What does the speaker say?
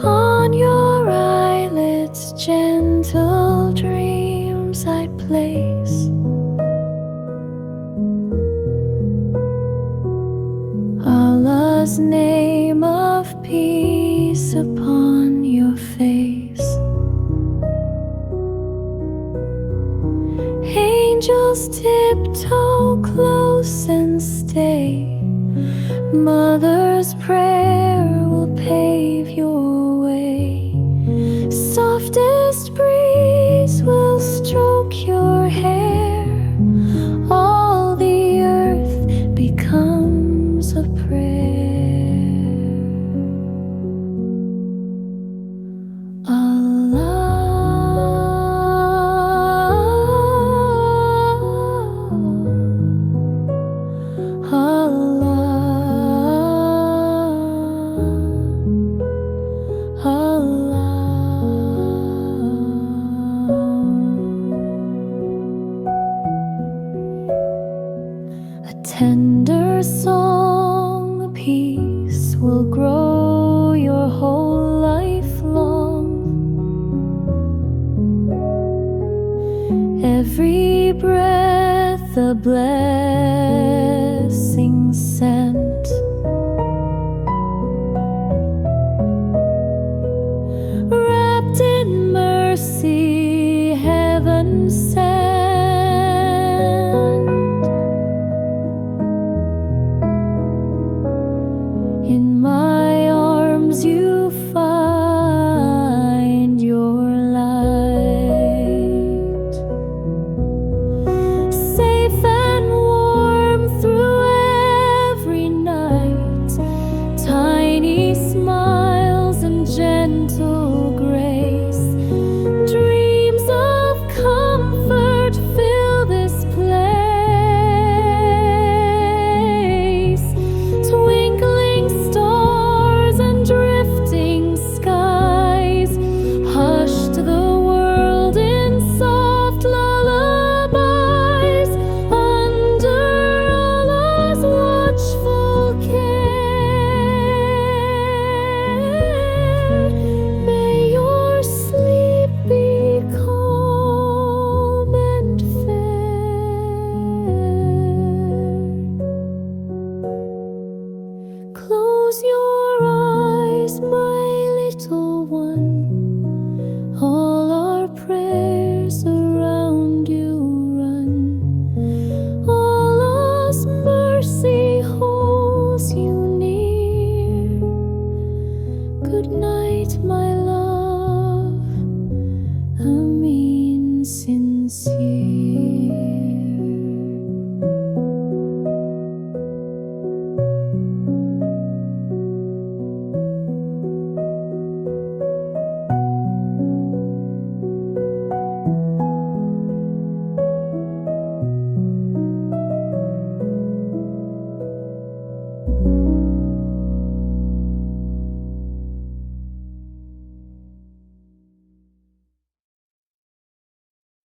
On your eyelids, gentle dreams I place. Allah's name of peace upon your face. Angels tiptoe close and stay. Mother's prayer will pave your way. Softest breeze will stroke your hair. All the earth becomes a prayer. Tender song of peace will grow your whole life long. Every breath a blessing sent. Wrapped in mercy, heaven sent. In my arms you find your light. Safe and warm through every night. Tiny smiles and gentle grace. Dreams of comfort fill this place. Twinkling stars and drifting skies hushed the world in soft lullabies. Under Allah's watchful care, may your sleep be calm and fair. Close your